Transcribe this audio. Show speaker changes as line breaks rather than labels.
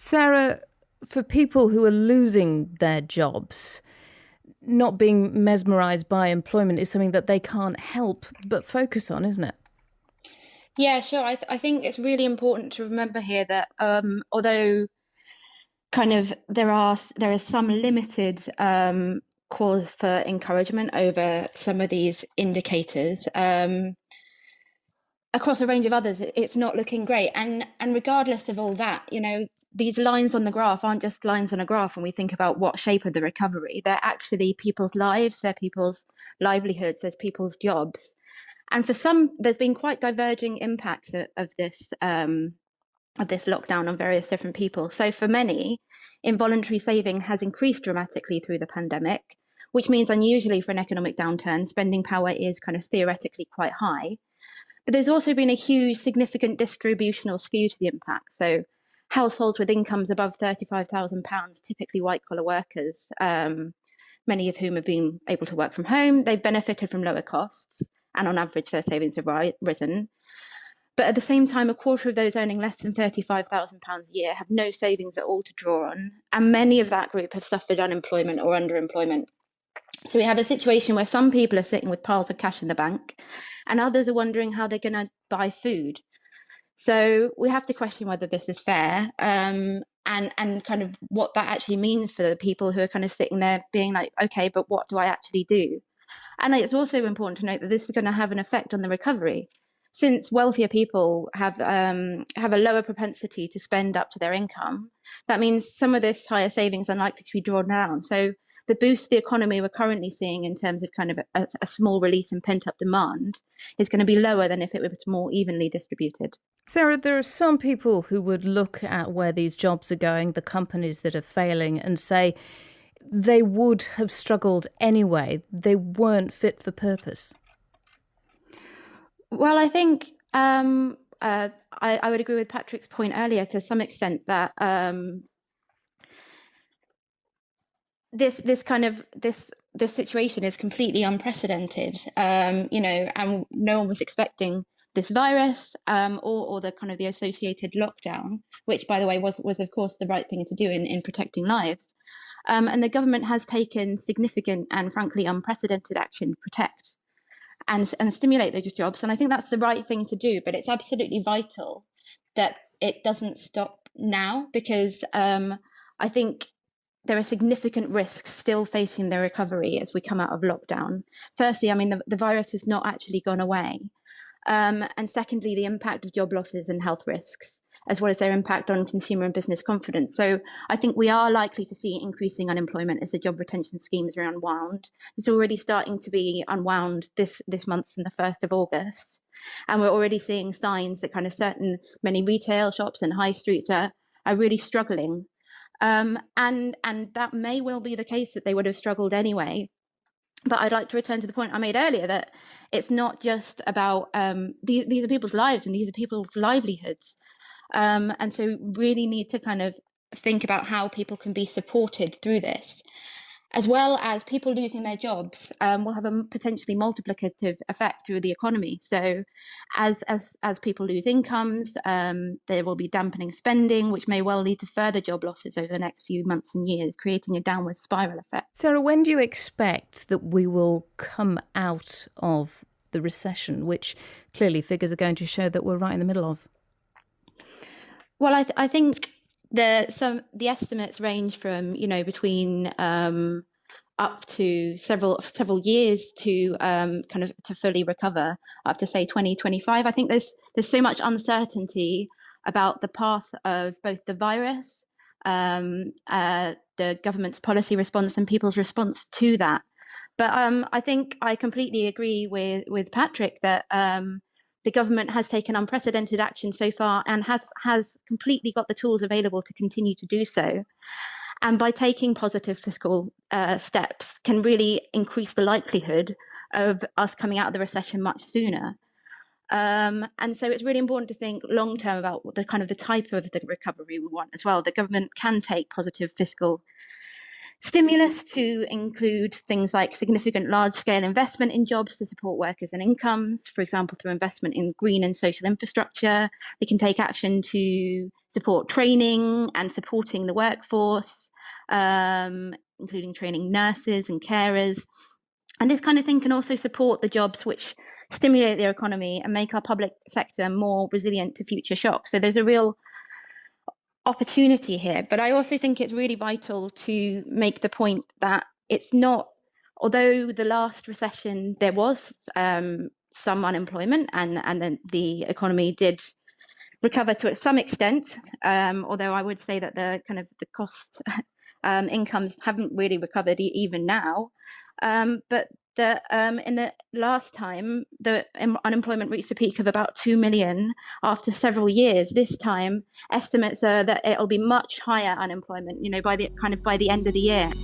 Sarah, for people who are losing their jobs, not being mesmerised by employment is something that they can't help but focus on, isn't it?
Yeah, sure. I think it's really important to remember here that although kind of there is some limited cause for encouragement over some of these indicators, across a range of others, it's not looking great. And regardless of all that, these lines on the graph aren't just lines on a graph when we think about what shape of the recovery. They're actually people's lives, they're people's livelihoods, there's people's jobs. And for some, there's been quite diverging impacts of this lockdown on various different people. So for many, involuntary saving has increased dramatically through the pandemic, which means unusually for an economic downturn, spending power is kind of theoretically quite high. But there's also been a huge, significant distributional skew to the impact. So households with incomes above £35,000, typically white collar workers, many of whom have been able to work from home, they've benefited from lower costs, and on average their savings have risen. But at the same time, a quarter of those earning less than £35,000 a year have no savings at all to draw on. And many of that group have suffered unemployment or underemployment. So we have a situation where some people are sitting with piles of cash in the bank and others are wondering how they're going to buy food. So we have to question whether this is fair, and kind of what that actually means for the people who are kind of sitting there being like, okay, but what do I actually do? And it's also important to note that this is going to have an effect on the recovery. Since wealthier people have a lower propensity to spend up to their income, that means some of this higher savings are likely to be drawn down. So the boost to the economy we're currently seeing in terms of kind of a small release in pent-up demand is going to be lower than if it was more evenly distributed.
Sarah, there are some people who would look at where these jobs are going, the companies that are failing, and say they would have struggled anyway. They weren't fit for purpose.
Well, I think I would agree with Patrick's point earlier to some extent that this situation is completely unprecedented, and no one was expecting this virus, or the kind of the associated lockdown, which, by the way, was of course the right thing to do in protecting lives. And the government has taken significant and frankly unprecedented action to protect and stimulate those jobs. And I think that's the right thing to do, but it's absolutely vital that it doesn't stop now, because I think there are significant risks still facing the recovery as we come out of lockdown. Firstly, I mean, the virus has not actually gone away. And secondly, the impact of job losses and health risks, as well as their impact on consumer and business confidence. So I think we are likely to see increasing unemployment as the job retention schemes are unwound. It's already starting to be unwound this month from the 1st of August. And we're already seeing signs that kind of many retail shops and high streets are really struggling. And that may well be the case that they would have struggled anyway. But I'd like to return to the point I made earlier that it's not just about these are people's lives and these are people's livelihoods. And so we really need to kind of think about how people can be supported through this, as well as people losing their jobs will have a potentially multiplicative effect through the economy. So as people lose incomes, there will be dampening spending, which may well lead to further job losses over the next few months and years, creating a downward spiral effect.
Sarah, when do you expect that we will come out of the recession, which clearly figures are going to show that we're right in the middle of?
Well, I think the estimates range from between up to several years to kind of to fully recover, up to say 2025. I think there's so much uncertainty about the path of both the virus, the government's policy response, and people's response to that. But I think I completely agree with Patrick that the government has taken unprecedented action so far and has completely got the tools available to continue to do so. And by taking positive fiscal steps can really increase the likelihood of us coming out of the recession much sooner. And so it's really important to think long term about the kind of the type of the recovery we want as well. The government can take positive fiscal stimulus to include things like significant large-scale investment in jobs to support workers and incomes, for example, through investment in green and social infrastructure. They can take action to support training and supporting the workforce, including training nurses and carers. And this kind of thing can also support the jobs which stimulate their economy and make our public sector more resilient to future shocks. So there's a real opportunity here. But I also think it's really vital to make the point that it's not, although the last recession there was some unemployment and then the economy did recover to some extent, although I would say that the kind of the cost incomes haven't really recovered even now. But in the last time, the unemployment reached a peak of about 2 million after several years. This time, estimates are that it'll be much higher unemployment, by the end of the year.